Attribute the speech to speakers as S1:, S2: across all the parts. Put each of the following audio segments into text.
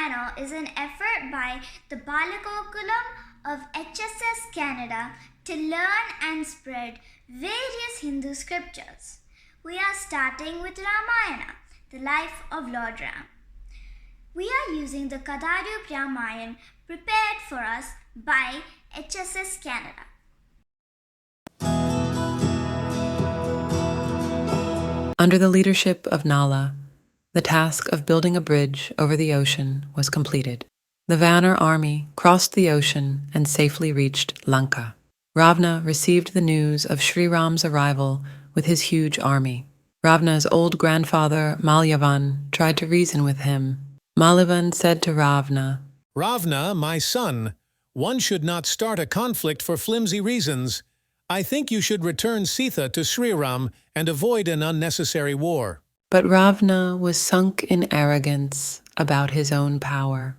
S1: Ramayana is an effort by the Balagokulam of HSS Canada to learn and spread various Hindu scriptures. We are starting with Ramayana, the life of Lord Ram. We are using the Katharoop Ramayana prepared for us by HSS Canada.
S2: Under the leadership of Nala, the task of building a bridge over the ocean was completed. The Vanar army crossed the ocean and safely reached Lanka. Ravana received the news of Sri Ram's arrival with his huge army. Ravana's old grandfather, Malyavan, tried to reason with him. Malyavan said to Ravana,
S3: "Ravana, my son, one should not start a conflict for flimsy reasons. I think you should return Sita to Sri Ram and avoid an unnecessary war."
S2: But Ravana was sunk in arrogance about his own power.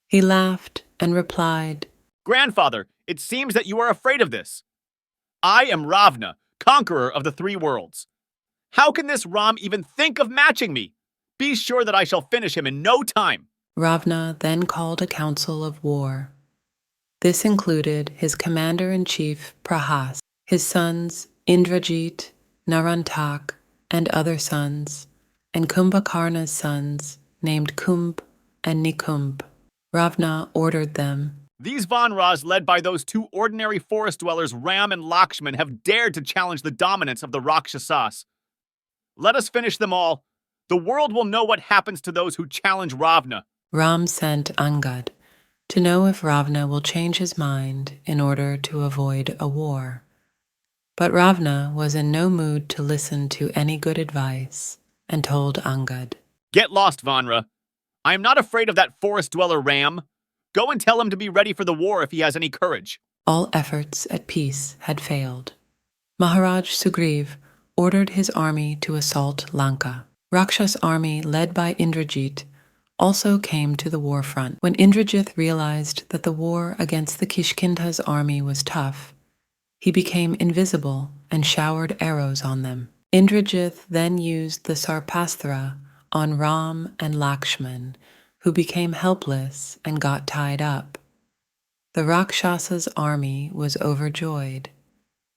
S2: He laughed and replied,
S4: "Grandfather, it seems that you are afraid of this. I am Ravana, conqueror of the three worlds. How can this Ram even think of matching me? Be sure that I shall finish him in no time."
S2: Ravana then called a council of war. This included his commander-in-chief Prahas, his sons Indrajit, Narantak, and other sons, and Kumbhakarna's sons named Kumbh and Nikumbh. Ravana ordered them,
S4: "These Vanras, led by those two ordinary forest dwellers Ram and Lakshman, have dared to challenge the dominance of the Rakshasas. Let us finish them all. The world will know what happens to those who challenge Ravana."
S2: Ram sent Angad to know if Ravana will change his mind in order to avoid a war. But Ravana was in no mood to listen to any good advice and told Angad,
S4: "Get lost, Vanra. I am not afraid of that forest dweller Ram. Go and tell him to be ready for the war if he has any courage."
S2: All efforts at peace had failed. Maharaj Sugriv ordered his army to assault Lanka. Rakshas army led by Indrajit also came to the war front. When Indrajit realized that the war against the Kishkinda's army was tough, he became invisible and showered arrows on them. Indrajit then used the Sarpastra on Ram and Lakshman, who became helpless and got tied up. The Rakshasa's army was overjoyed.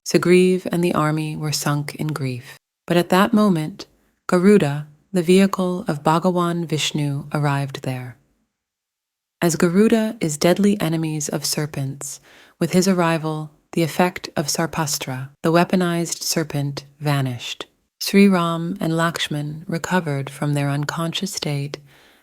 S2: Sugriv and the army were sunk in grief. But at that moment, Garuda, the vehicle of Bhagawan Vishnu, arrived there. As Garuda is deadly enemies of serpents, with his arrival, the effect of Sarpastra, the weaponized serpent, vanished. Sri Ram and Lakshman recovered from their unconscious state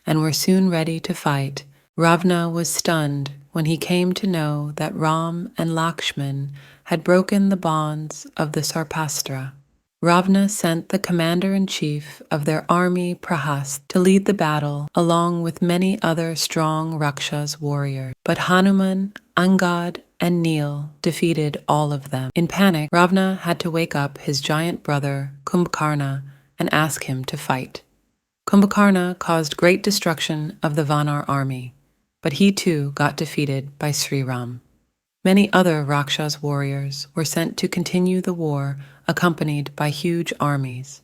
S2: and were soon ready to fight. Ravana was stunned when he came to know that Ram and Lakshman had broken the bonds of the Sarpastra. Ravana sent the commander-in-chief of their army Prahas to lead the battle along with many other strong Rakshas warriors. But Hanuman, Angad, and Neel defeated all of them. In panic, Ravana had to wake up his giant brother Kumbhakarna and ask him to fight. Kumbhakarna caused great destruction of the Vanar army, but he too got defeated by Sri Ram. Many other Rakshas warriors were sent to continue the war, accompanied by huge armies.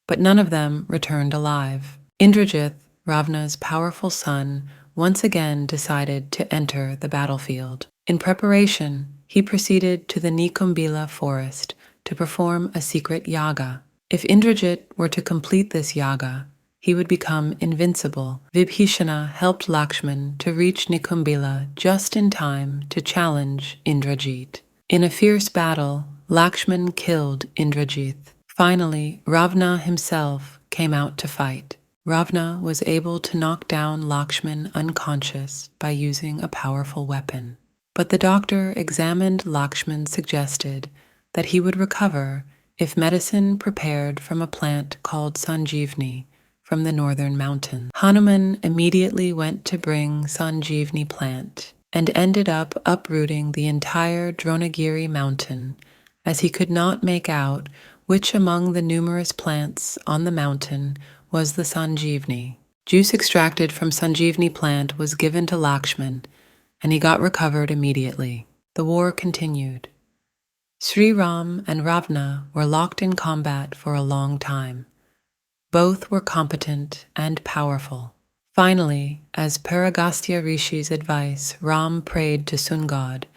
S2: But none of them returned alive. Indrajit, Ravana's powerful son, once again decided to enter the battlefield. In preparation, he proceeded to the Nikumbila forest to perform a secret yaga. If Indrajit were to complete this yaga, he would become invincible. Vibhishana helped Lakshman to reach Nikumbila just in time to challenge Indrajit. In a fierce battle, Lakshman killed Indrajit. Finally, Ravana himself came out to fight. Ravana was able to knock down Lakshman unconscious by using a powerful weapon. But the doctor examined Lakshman suggested that he would recover if medicine prepared from a plant called Sanjeevani from the northern mountains. Hanuman immediately went to bring Sanjeevani plant and ended up uprooting the entire Dronagiri mountain, as he could not make out which among the numerous plants on the mountain was the Sanjeevani. Juice extracted from Sanjeevani plant was given to Lakshman, and he got recovered immediately. The war continued. Sri Ram and Ravana were locked in combat for a long time. Both were competent and powerful. Finally, as per Agastya Rishi's advice, Ram prayed to Sun God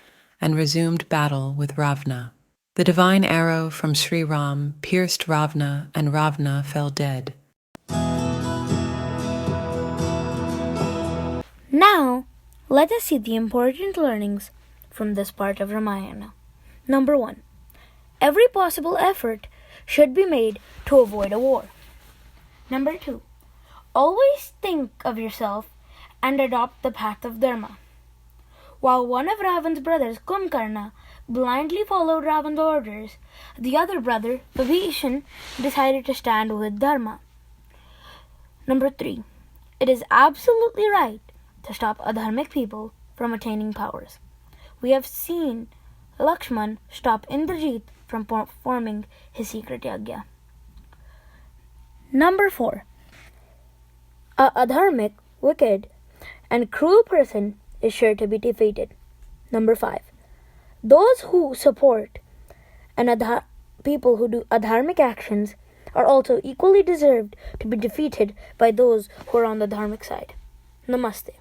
S2: and resumed battle with Ravana. The divine arrow from Sri Ram pierced Ravana, and Ravana fell dead.
S5: Now, let us see the important learnings from this part of Ramayana. Number 1. Every possible effort should be made to avoid a war. Number 2. Always think of yourself and adopt the path of Dharma. While one of Ravan's brothers, Kumkarna, blindly followed Ravan's orders, the other brother, Vibhishan, decided to stand with Dharma. Number 3. It is absolutely right to stop adharmic people from attaining powers. We have seen Lakshman stop Indrajit from performing his secret yagya. Number 4. A adharmic, wicked, and cruel person is sure to be defeated. Number 5. Those who support people who do adharmic actions are also equally deserved to be defeated by those who are on the dharmic side. Namaste.